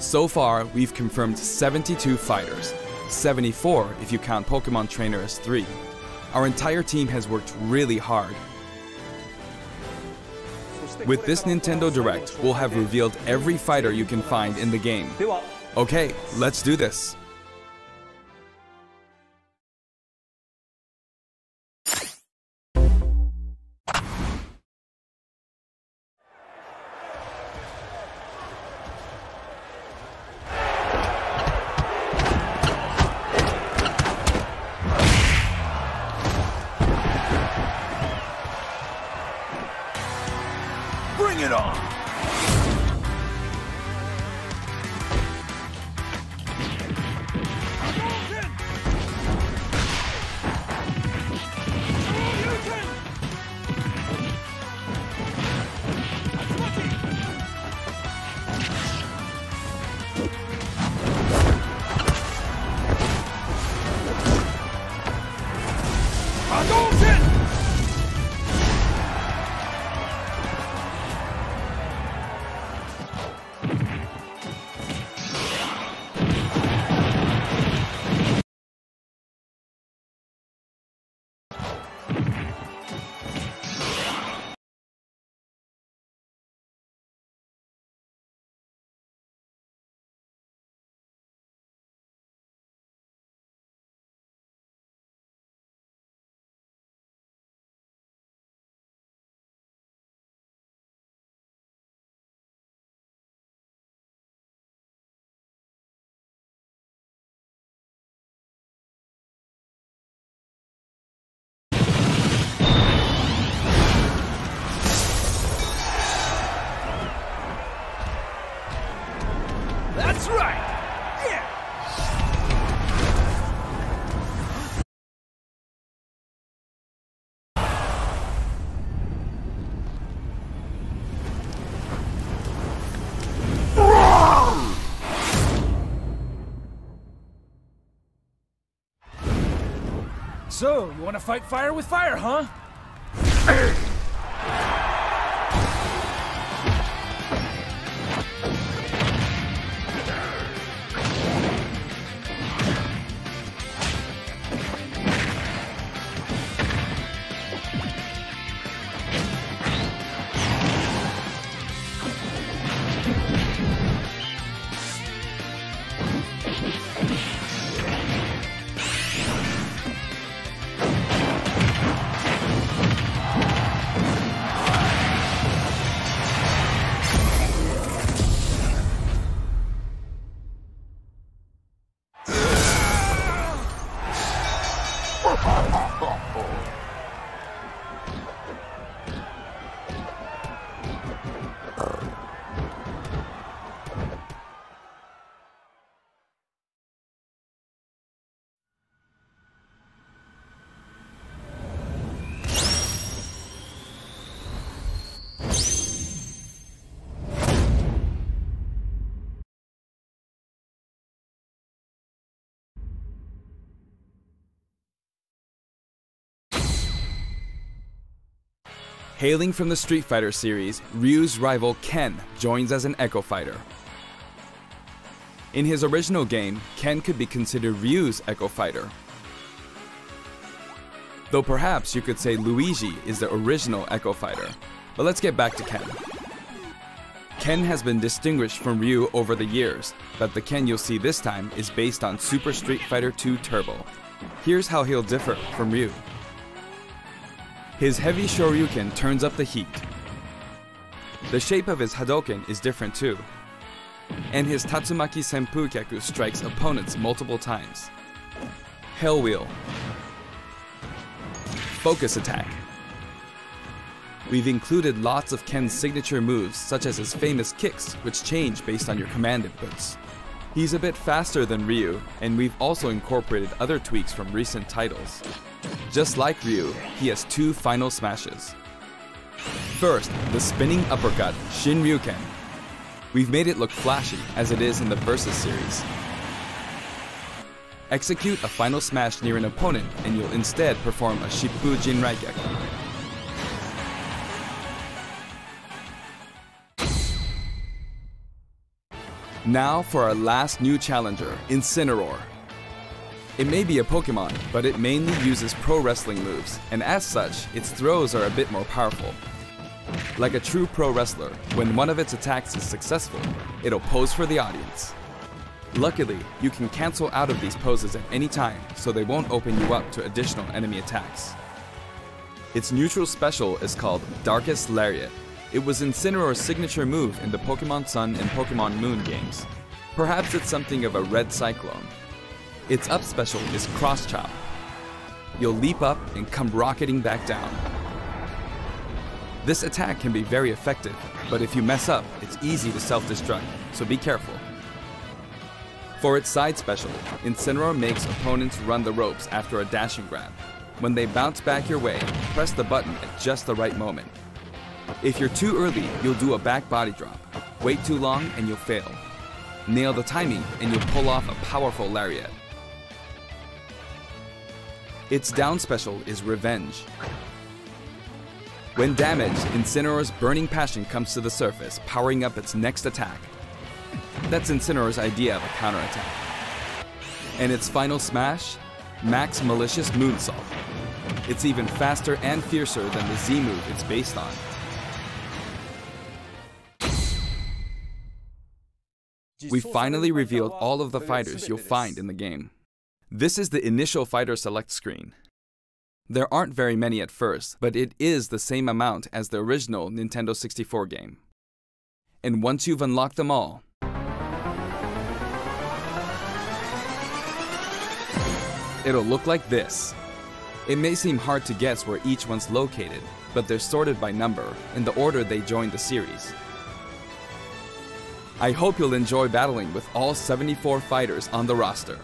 So far, we've confirmed 72 fighters, 74 if you count Pokemon Trainer as 3. Our entire team has worked really hard. With this Nintendo Direct, we'll have revealed every fighter you can find in the game. Okay, let's do this. Bring it on! That's right! Yeah! So, you want to fight fire with fire, huh? Hailing from the Street Fighter series, Ryu's rival Ken joins as an Echo Fighter. In his original game, Ken could be considered Ryu's Echo Fighter. Though perhaps you could say Luigi is the original Echo Fighter. But let's get back to Ken. Ken has been distinguished from Ryu over the years, but the Ken you'll see this time is based on Super Street Fighter II Turbo. Here's how he'll differ from Ryu. His heavy Shoryuken turns up the heat. The shape of his Hadoken is different too. And his Tatsumaki Senpukyaku strikes opponents multiple times. Hell Wheel. Focus Attack. We've included lots of Ken's signature moves, such as his famous kicks, which change based on your command inputs. He's a bit faster than Ryu, and we've also incorporated other tweaks from recent titles. Just like Ryu, he has 2 final smashes. First, the spinning uppercut, Shinryuken. We've made it look flashy, as it is in the Versus series. Execute a final smash near an opponent, and you'll instead perform a Shippu Jinraigeki. Now for our last new challenger, Incineroar. It may be a Pokemon, but it mainly uses pro wrestling moves, and as such, its throws are a bit more powerful. Like a true pro wrestler, when one of its attacks is successful, it'll pose for the audience. Luckily, you can cancel out of these poses at any time, so they won't open you up to additional enemy attacks. Its neutral special is called Darkest Lariat. It was Incineroar's signature move in the Pokemon Sun and Pokemon Moon games. Perhaps it's something of a red cyclone. Its up special is Cross Chop. You'll leap up and come rocketing back down. This attack can be very effective, but if you mess up, it's easy to self-destruct, so be careful. For its side special, Incineroar makes opponents run the ropes after a dashing grab. When they bounce back your way, press the button at just the right moment. If you're too early, you'll do a back body drop. Wait too long and you'll fail. Nail the timing and you'll pull off a powerful lariat. Its down special is Revenge. When damaged, Incineroar's Burning Passion comes to the surface, powering up its next attack. That's Incineroar's idea of a counterattack. And its final smash? Max Malicious Moonsault. It's even faster and fiercer than the Z move it's based on. We finally revealed all of the fighters you'll find in the game. This is the initial fighter select screen. There aren't very many at first, but it is the same amount as the original Nintendo 64 game. And once you've unlocked them all, it'll look like this. It may seem hard to guess where each one's located, but they're sorted by number, in the order they joined the series. I hope you'll enjoy battling with all 74 fighters on the roster.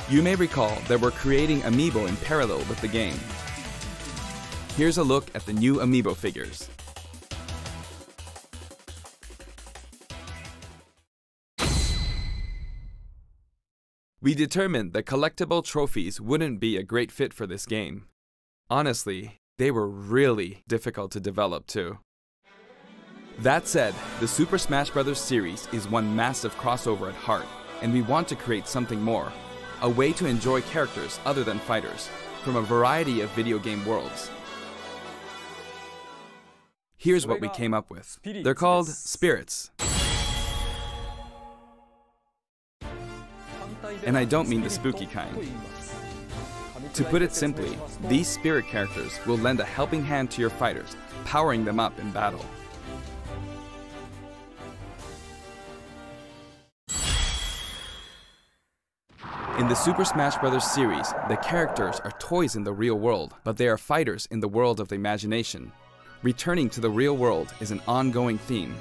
You may recall that we're creating Amiibo in parallel with the game. Here's a look at the new Amiibo figures. We determined that collectible trophies wouldn't be a great fit for this game. Honestly, they were really difficult to develop too. That said, the Super Smash Bros. Series is one massive crossover at heart, and we want to create something more. A way to enjoy characters other than fighters, from a variety of video game worlds. Here's what we came up with. They're called Spirits. And I don't mean the spooky kind. To put it simply, these spirit characters will lend a helping hand to your fighters, powering them up in battle. In the Super Smash Bros. Series, the characters are toys in the real world, but they are fighters in the world of the imagination. Returning to the real world is an ongoing theme.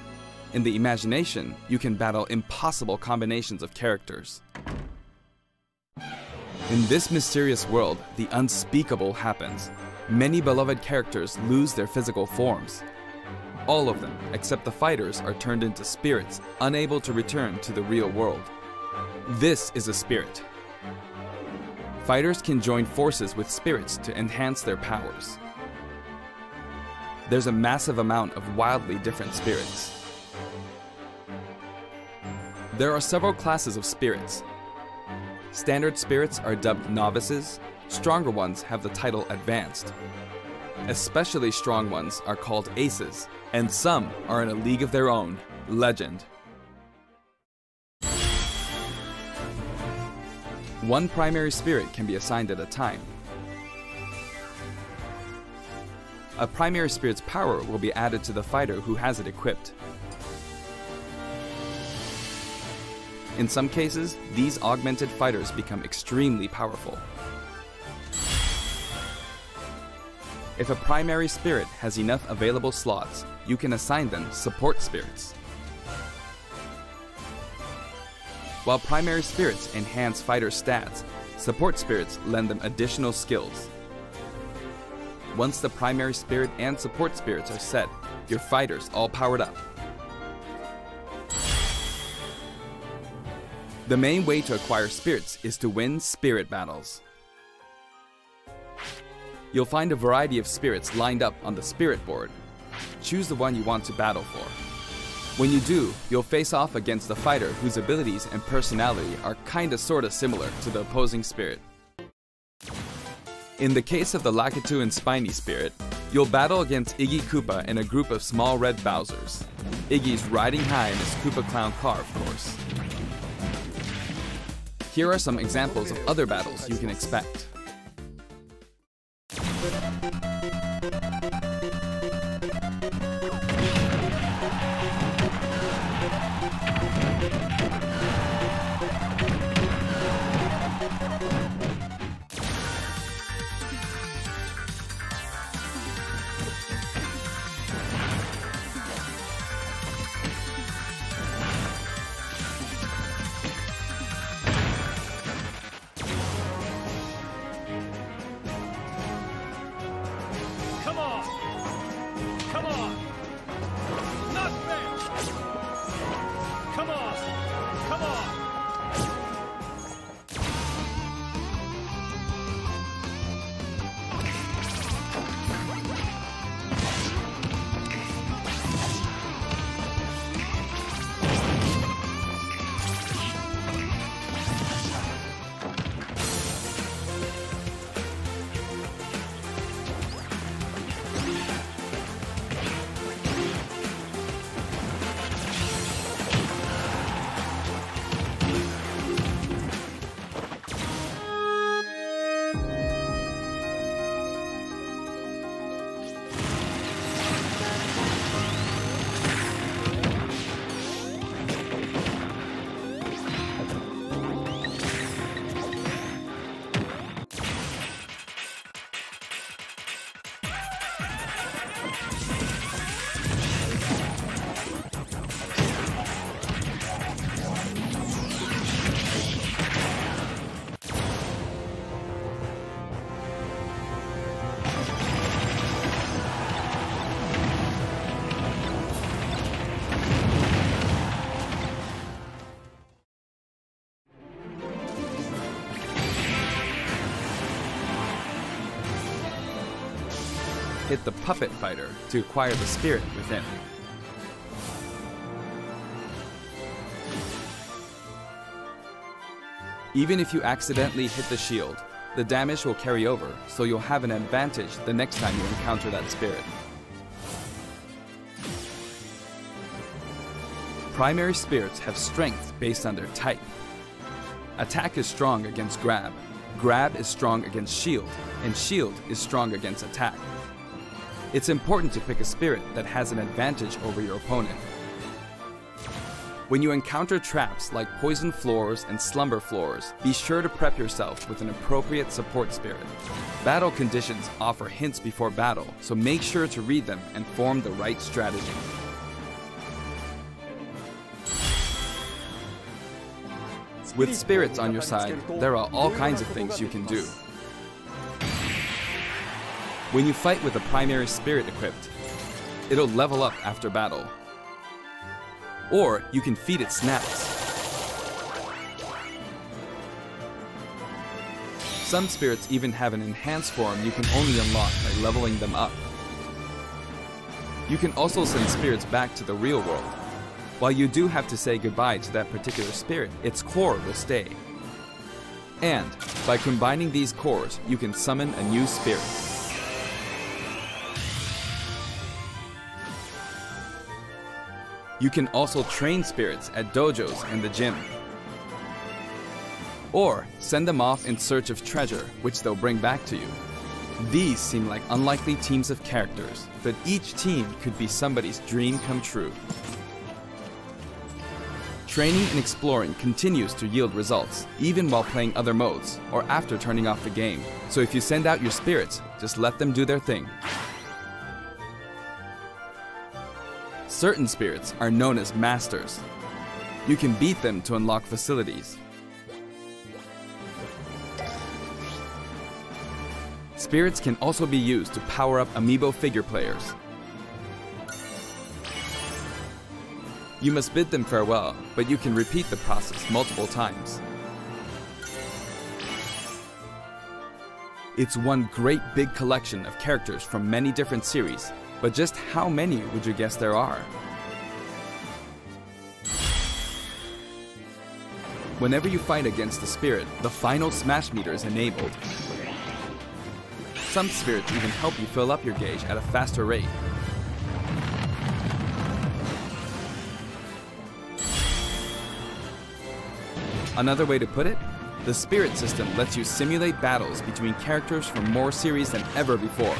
In the imagination, you can battle impossible combinations of characters. In this mysterious world, the unspeakable happens. Many beloved characters lose their physical forms. All of them, except the fighters, are turned into spirits, unable to return to the real world. This is a spirit. Fighters can join forces with spirits to enhance their powers. There's a massive amount of wildly different spirits. There are several classes of spirits. Standard spirits are dubbed novices. Stronger ones have the title advanced. Especially strong ones are called aces, and some are in a league of their own, legend. One primary spirit can be assigned at a time. A primary spirit's power will be added to the fighter who has it equipped. In some cases, these augmented fighters become extremely powerful. If a primary spirit has enough available slots, you can assign them support spirits. While primary spirits enhance fighters' stats, support spirits lend them additional skills. Once the primary spirit and support spirits are set, your fighters all powered up. The main way to acquire spirits is to win spirit battles. You'll find a variety of spirits lined up on the spirit board. Choose the one you want to battle for. When you do, you'll face off against a fighter whose abilities and personality are sorta similar to the opposing spirit. In the case of the Lakitu and Spiny spirit, you'll battle against Iggy Koopa and a group of small red Bowsers. Iggy's riding high in his Koopa Clown car, of course. Here are some examples of other battles you can expect. Hit the Puppet Fighter to acquire the spirit within. Even if you accidentally hit the shield, the damage will carry over, so you'll have an advantage the next time you encounter that spirit. Primary spirits have strength based on their type. Attack is strong against grab, grab is strong against shield, and shield is strong against attack. It's important to pick a spirit that has an advantage over your opponent. When you encounter traps like poison floors and slumber floors, be sure to prep yourself with an appropriate support spirit. Battle conditions offer hints before battle, so make sure to read them and form the right strategy. With spirits on your side, there are all kinds of things you can do. When you fight with a primary spirit equipped, it'll level up after battle. Or you can feed it snacks. Some spirits even have an enhanced form you can only unlock by leveling them up. You can also send spirits back to the real world. While you do have to say goodbye to that particular spirit, its core will stay. And by combining these cores, you can summon a new spirit. You can also train spirits at dojos and the gym. Or send them off in search of treasure, which they'll bring back to you. These seem like unlikely teams of characters, but each team could be somebody's dream come true. Training and exploring continues to yield results, even while playing other modes, or after turning off the game. So if you send out your spirits, just let them do their thing. Certain spirits are known as masters. You can beat them to unlock facilities. Spirits can also be used to power up amiibo figure players. You must bid them farewell, but you can repeat the process multiple times. It's one great big collection of characters from many different series, but just how many would you guess there are? Whenever you fight against a spirit, the final smash meter is enabled. Some spirits even help you fill up your gauge at a faster rate. Another way to put it, the spirit system lets you simulate battles between characters from more series than ever before.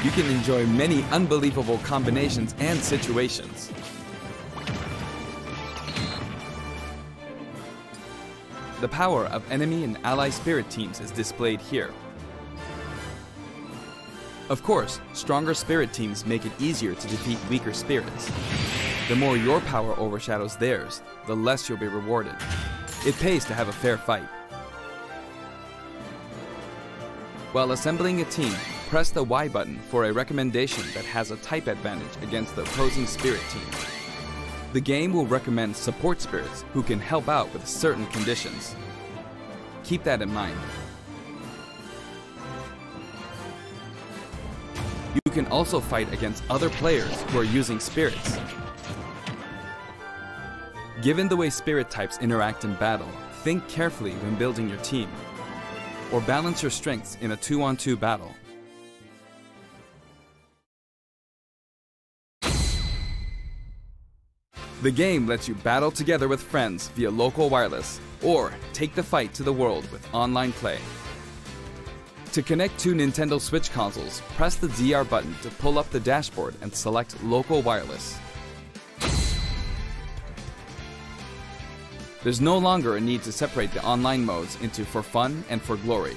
You can enjoy many unbelievable combinations and situations. The power of enemy and ally spirit teams is displayed here. Of course, stronger spirit teams make it easier to defeat weaker spirits. The more your power overshadows theirs, the less you'll be rewarded. It pays to have a fair fight. While assembling a team, press the Y button for a recommendation that has a type advantage against the opposing spirit team. The game will recommend support spirits who can help out with certain conditions. Keep that in mind. You can also fight against other players who are using spirits. Given the way spirit types interact in battle, think carefully when building your team, or balance your strengths in a 2-on-2 battle. The game lets you battle together with friends via local wireless, or take the fight to the world with online play. To connect two Nintendo Switch consoles, press the DR button to pull up the dashboard and select local wireless. There's no longer a need to separate the online modes into for fun and for glory.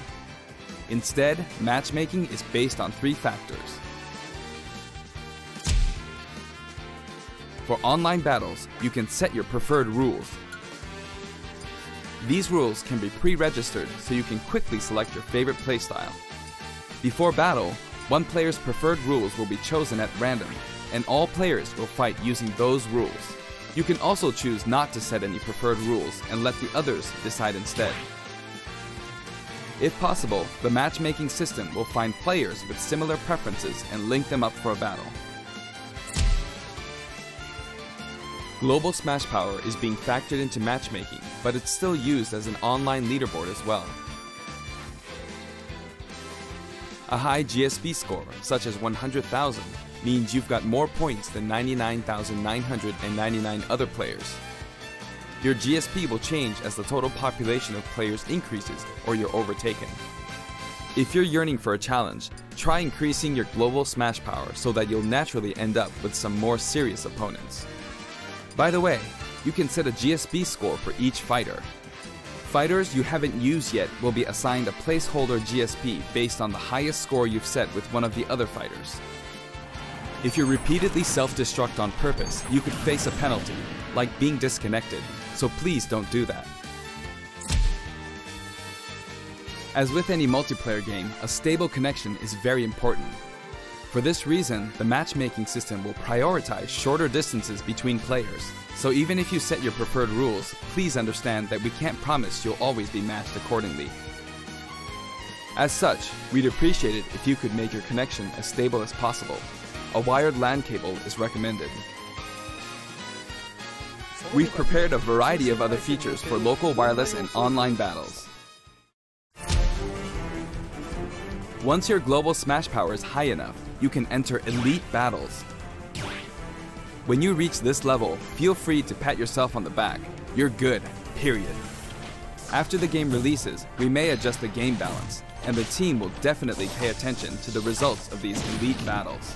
Instead, matchmaking is based on 3 factors. For online battles, you can set your preferred rules. These rules can be pre-registered so you can quickly select your favorite playstyle. Before battle, one player's preferred rules will be chosen at random, and all players will fight using those rules. You can also choose not to set any preferred rules and let the others decide instead. If possible, the matchmaking system will find players with similar preferences and link them up for a battle. Global Smash Power is being factored into matchmaking, but it's still used as an online leaderboard as well. A high GSP score, such as 100,000, means you've got more points than 99,999 other players. Your GSP will change as the total population of players increases or you're overtaken. If you're yearning for a challenge, try increasing your global Smash Power so that you'll naturally end up with some more serious opponents. By the way, you can set a GSP score for each fighter. Fighters you haven't used yet will be assigned a placeholder GSP based on the highest score you've set with one of the other fighters. If you repeatedly self-destruct on purpose, you could face a penalty, like being disconnected, so please don't do that. As with any multiplayer game, a stable connection is very important. For this reason, the matchmaking system will prioritize shorter distances between players. So even if you set your preferred rules, please understand that we can't promise you'll always be matched accordingly. As such, we'd appreciate it if you could make your connection as stable as possible. A wired LAN cable is recommended. We've prepared a variety of other features for local wireless and online battles. Once your global Smash Power is high enough, you can enter elite battles. When you reach this level, feel free to pat yourself on the back. You're good, period. After the game releases, we may adjust the game balance, and the team will definitely pay attention to the results of these elite battles.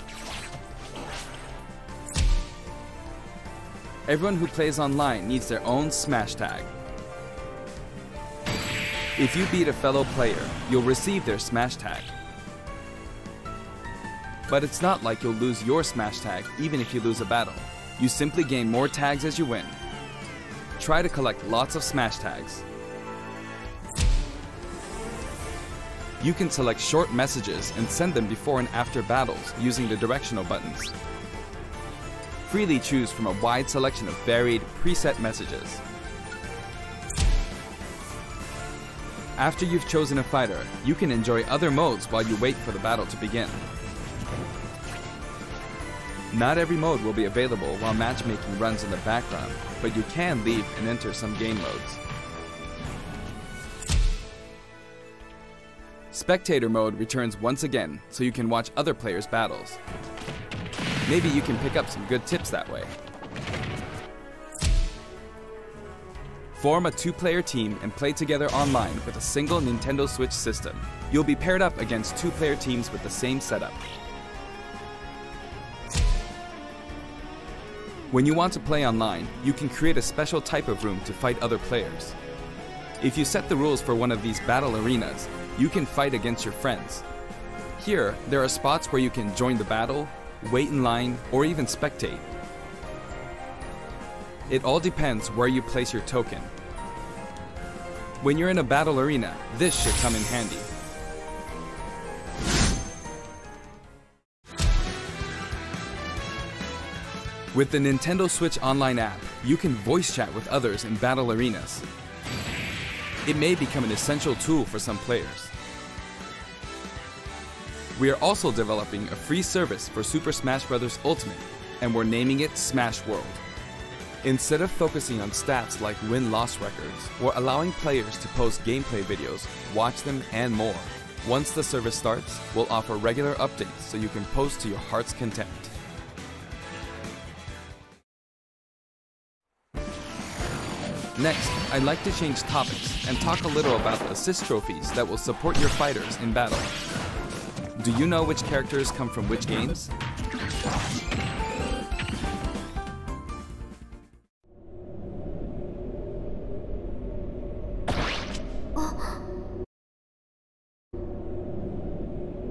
Everyone who plays online needs their own Smash Tag. If you beat a fellow player, you'll receive their smash tag. But it's not like you'll lose your smash tag even if you lose a battle. You simply gain more tags as you win. Try to collect lots of smash tags. You can select short messages and send them before and after battles using the directional buttons. Freely choose from a wide selection of varied, preset messages. After you've chosen a fighter, you can enjoy other modes while you wait for the battle to begin. Not every mode will be available while matchmaking runs in the background, but you can leave and enter some game modes. Spectator mode returns once again, so you can watch other players' battles. Maybe you can pick up some good tips that way. Form a 2-player team and play together online with a single Nintendo Switch system. You'll be paired up against 2-player teams with the same setup. When you want to play online, you can create a special type of room to fight other players. If you set the rules for one of these battle arenas, you can fight against your friends. Here, there are spots where you can join the battle, wait in line, or even spectate. It all depends where you place your token. When you're in a battle arena, this should come in handy. With the Nintendo Switch Online app, you can voice chat with others in battle arenas. It may become an essential tool for some players. We are also developing a free service for Super Smash Bros. Ultimate, and we're naming it Smash World. Instead of focusing on stats like win-loss records, we're allowing players to post gameplay videos, watch them, and more. Once the service starts, we'll offer regular updates so you can post to your heart's content. Next, I'd like to change topics and talk a little about assist trophies that will support your fighters in battle. Do you know which characters come from which games?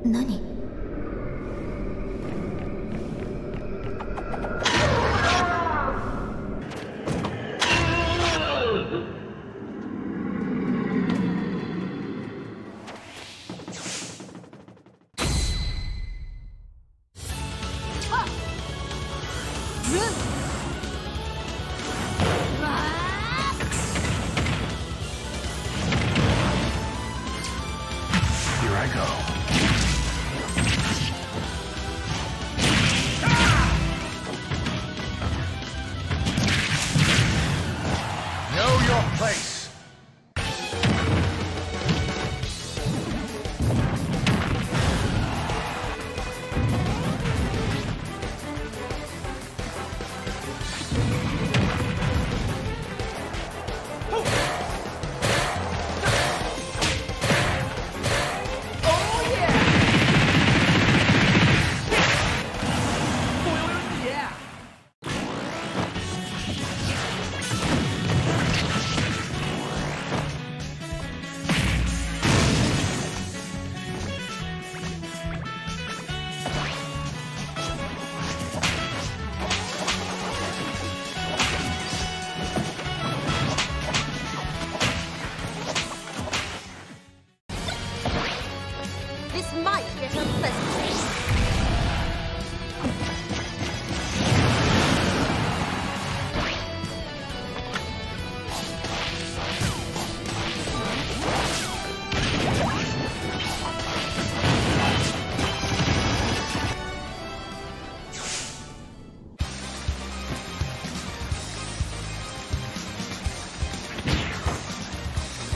Nani? Here I go. Know your place. This might get unpleasant.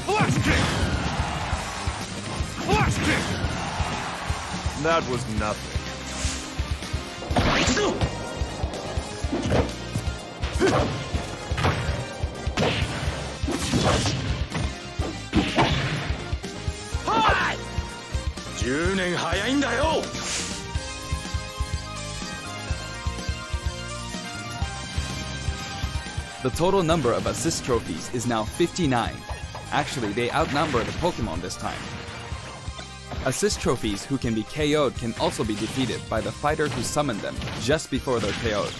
Blast kick! Blast kick! That was nothing. Hi! 10年早いんだよ! The total number of assist trophies is now 59. Actually, they outnumber the Pokemon this time. Assist trophies who can be KO'd can also be defeated by the fighter who summoned them just before they're KO'd.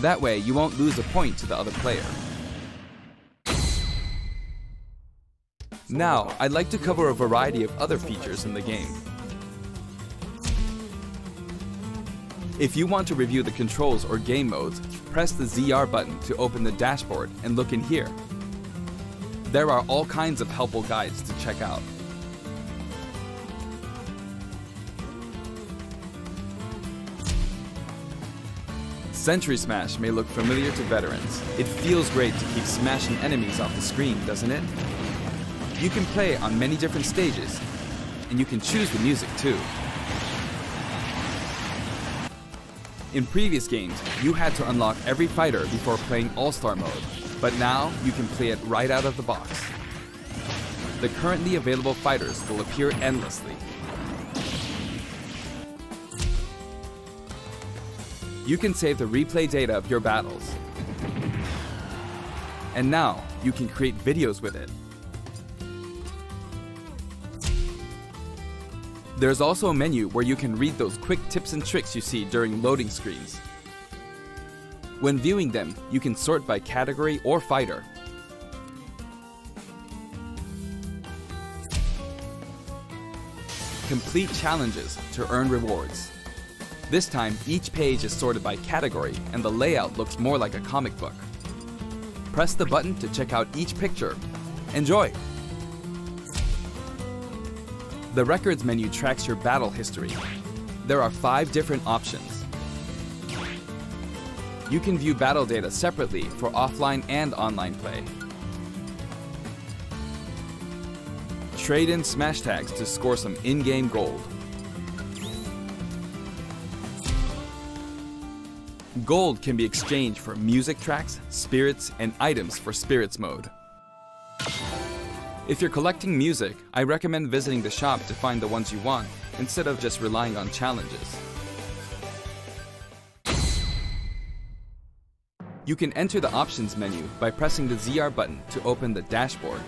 That way, you won't lose a point to the other player. Now, I'd like to cover a variety of other features in the game. If you want to review the controls or game modes, press the ZR button to open the dashboard and look in here. There are all kinds of helpful guides to check out. Century Smash may look familiar to veterans. It feels great to keep smashing enemies off the screen, doesn't it? You can play on many different stages, and you can choose the music too. In previous games, you had to unlock every fighter before playing All-Star mode, but now you can play it right out of the box. The currently available fighters will appear endlessly. You can save the replay data of your battles. And now, you can create videos with it. There's also a menu where you can read those quick tips and tricks you see during loading screens. When viewing them, you can sort by category or fighter. Complete challenges to earn rewards. This time, each page is sorted by category and the layout looks more like a comic book. Press the button to check out each picture. Enjoy! The Records menu tracks your battle history. There are 5 different options. You can view battle data separately for offline and online play. Trade in Smash Tags to score some in-game gold. Gold can be exchanged for music tracks, spirits, and items for Spirits mode. If you're collecting music, I recommend visiting the shop to find the ones you want, instead of just relying on challenges. You can enter the options menu by pressing the ZR button to open the dashboard.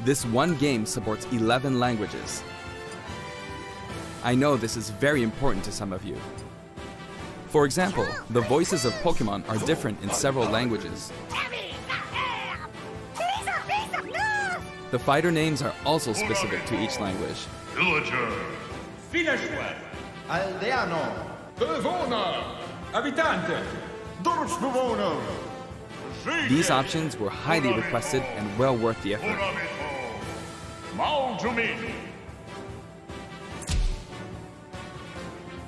This one game supports 11 languages. I know this is very important to some of you. For example, the voices of Pokemon are different in several languages. The fighter names are also specific to each language. Villager. Villageois. Aldeano. Devona. Abitante. Dorfbewohner. These options were highly requested and well worth the effort. Maljumi.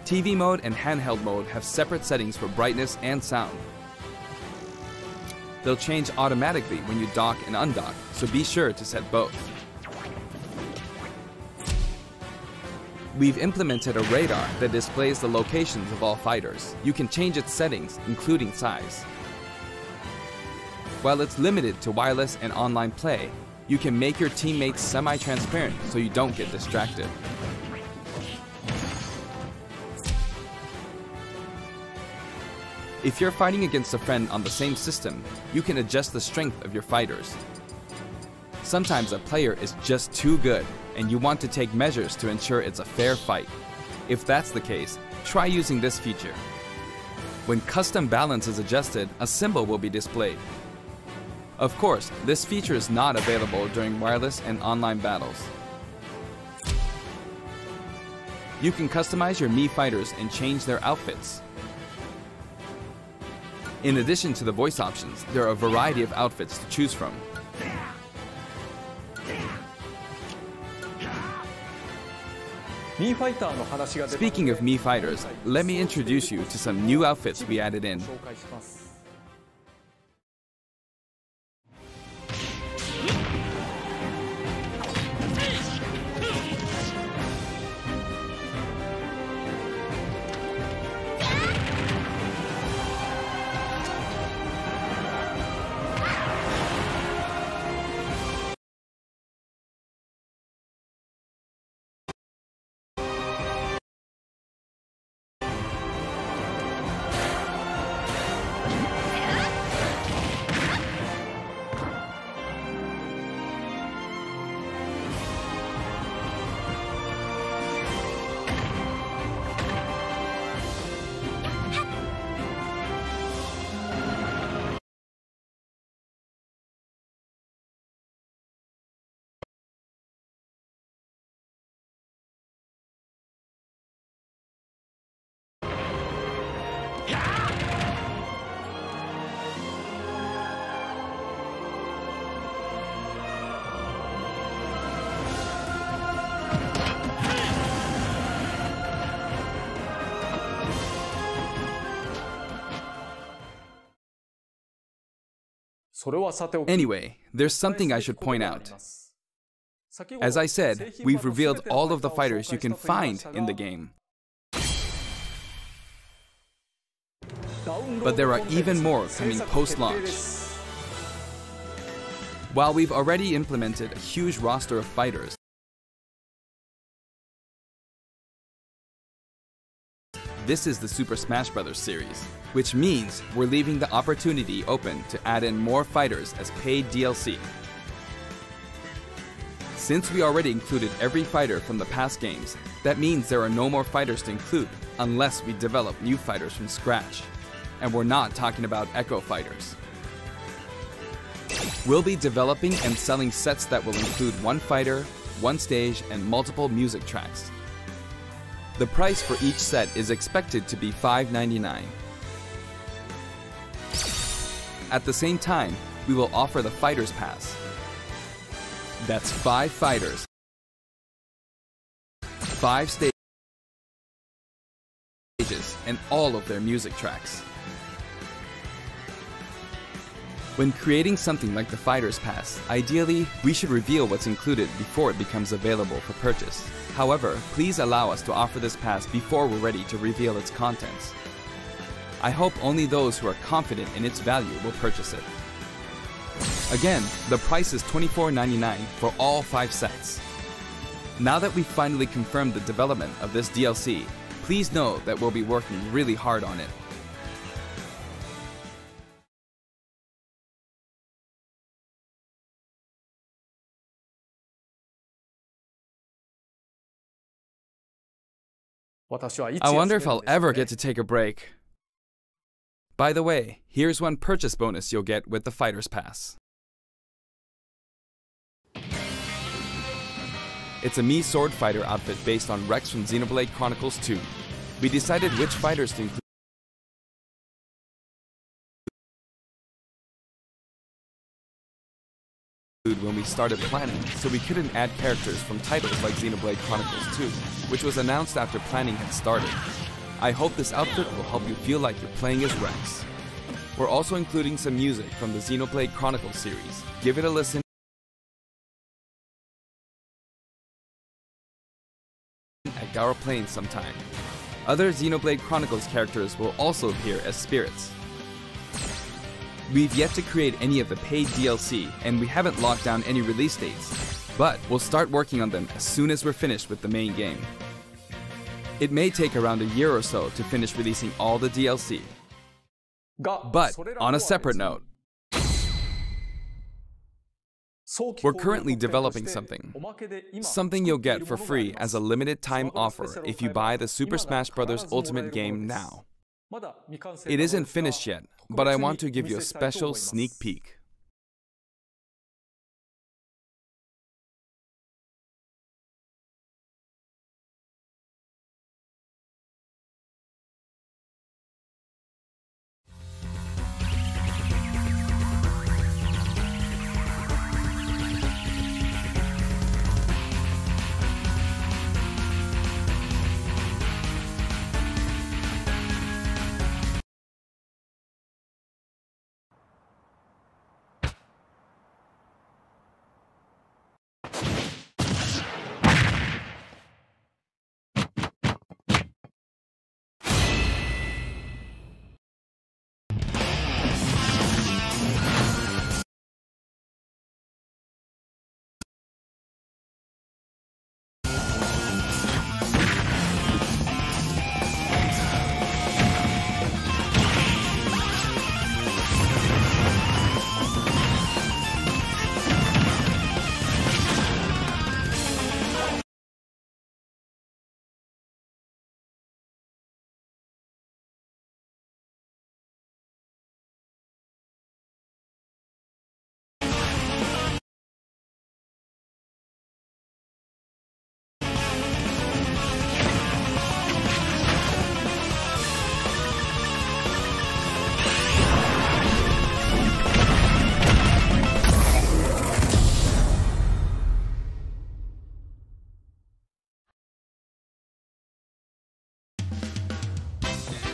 TV mode and handheld mode have separate settings for brightness and sound. They'll change automatically when you dock and undock, so be sure to set both. We've implemented a radar that displays the locations of all fighters. You can change its settings, including size. While it's limited to wireless and online play, you can make your teammates semi-transparent so you don't get distracted. If you're fighting against a friend on the same system, you can adjust the strength of your fighters. Sometimes a player is just too good, and you want to take measures to ensure it's a fair fight. If that's the case, try using this feature. When custom balance is adjusted, a symbol will be displayed. Of course, this feature is not available during wireless and online battles. You can customize your Mii fighters and change their outfits. In addition to the voice options, there are a variety of outfits to choose from. Speaking of Mii fighters, let me introduce you to some new outfits we added in. Anyway, there's something I should point out. As I said, we've revealed all of the fighters you can find in the game. But there are even more coming post-launch. While we've already implemented a huge roster of fighters, this is the Super Smash Bros. Series, which means we're leaving the opportunity open to add in more fighters as paid DLC. Since we already included every fighter from the past games, that means there are no more fighters to include unless we develop new fighters from scratch. And we're not talking about Echo fighters. We'll be developing and selling sets that will include one fighter, one stage, and multiple music tracks. The price for each set is expected to be $5.99. At the same time, we will offer the Fighters Pass. That's 5 fighters, 5 stages, and all of their music tracks. When creating something like the Fighters Pass, ideally, we should reveal what's included before it becomes available for purchase. However, please allow us to offer this pass before we're ready to reveal its contents. I hope only those who are confident in its value will purchase it. Again, the price is $24.99 for all 5 sets. Now that we've finally confirmed the development of this DLC, please know that we'll be working really hard on it. I wonder if I'll ever get to take a break. By the way, here's one purchase bonus you'll get with the Fighters Pass. It's a Mii sword fighter outfit based on Rex from Xenoblade Chronicles 2. We decided which fighters to include when we started planning, so we couldn't add characters from titles like Xenoblade Chronicles 2, which was announced after planning had started. I hope this outfit will help you feel like you're playing as Rex. We're also including some music from the Xenoblade Chronicles series. Give it a listen at Gaur Plains sometime. Other Xenoblade Chronicles characters will also appear as spirits. We've yet to create any of the paid DLC, and we haven't locked down any release dates, but we'll start working on them as soon as we're finished with the main game. It may take around a year or so to finish releasing all the DLC. But on a separate note, we're currently developing something you'll get for free as a limited time offer if you buy the Super Smash Bros. Ultimate game now. It isn't finished yet, but I want to give you a special sneak peek.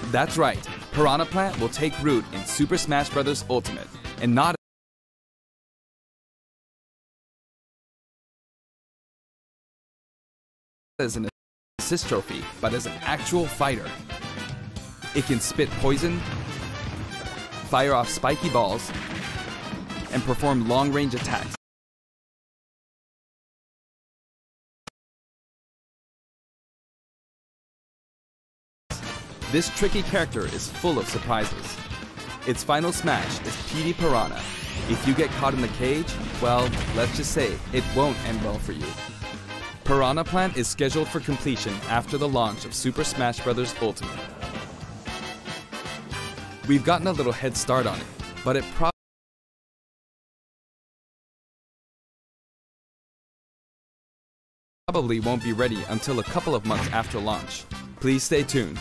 That's right, Piranha Plant will take root in Super Smash Bros. Ultimate, and not as an assist trophy, but as an actual fighter. It can spit poison, fire off spiky balls, and perform long-range attacks. This tricky character is full of surprises. Its final smash is Petey Piranha. If you get caught in the cage, well, let's just say it won't end well for you. Piranha Plant is scheduled for completion after the launch of Super Smash Bros. Ultimate. We've gotten a little head start on it, but it probably won't be ready until a couple of months after launch. Please stay tuned.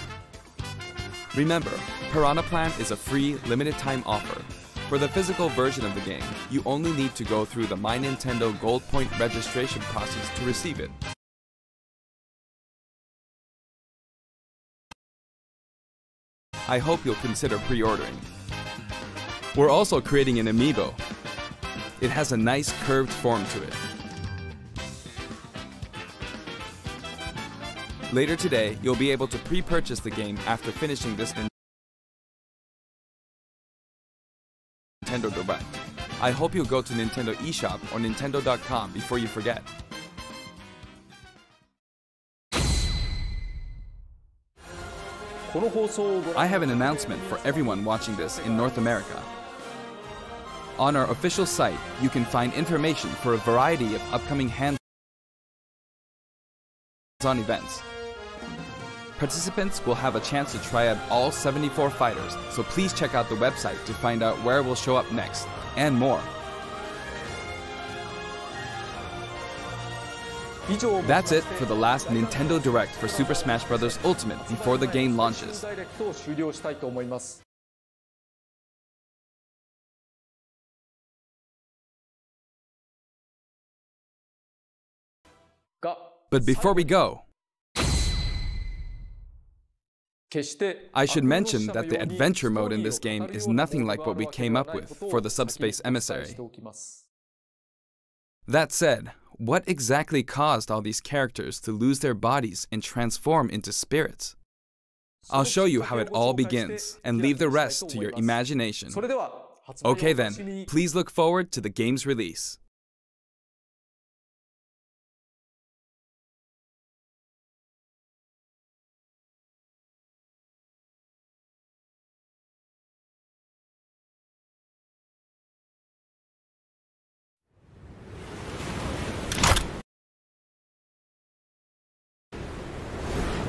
Remember, Piranha Plant is a free, limited-time offer. For the physical version of the game, you only need to go through the My Nintendo Gold Point registration process to receive it. I hope you'll consider pre-ordering. We're also creating an amiibo. It has a nice curved form to it. Later today, you'll be able to pre-purchase the game after finishing this Nintendo Direct. I hope you'll go to Nintendo eShop or Nintendo.com before you forget. I have an announcement for everyone watching this in North America. On our official site, you can find information for a variety of upcoming hands-on events. Participants will have a chance to try out all 74 fighters, so please check out the website to find out where we'll show up next, and more. That's it for the last Nintendo Direct for Super Smash Bros. Ultimate before the game launches. But before we go, I should mention that the adventure mode in this game is nothing like what we came up with for the Subspace Emissary. That said, what exactly caused all these characters to lose their bodies and transform into spirits? I'll show you how it all begins, and leave the rest to your imagination. Okay then, please look forward to the game's release.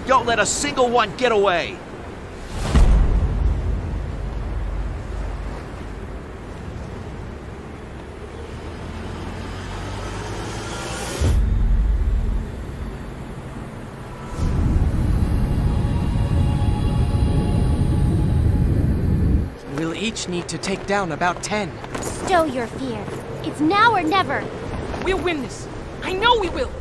Don't let a single one get away! We'll each need to take down about 10. Stow your fear. It's now or never. We'll win this. I know we will.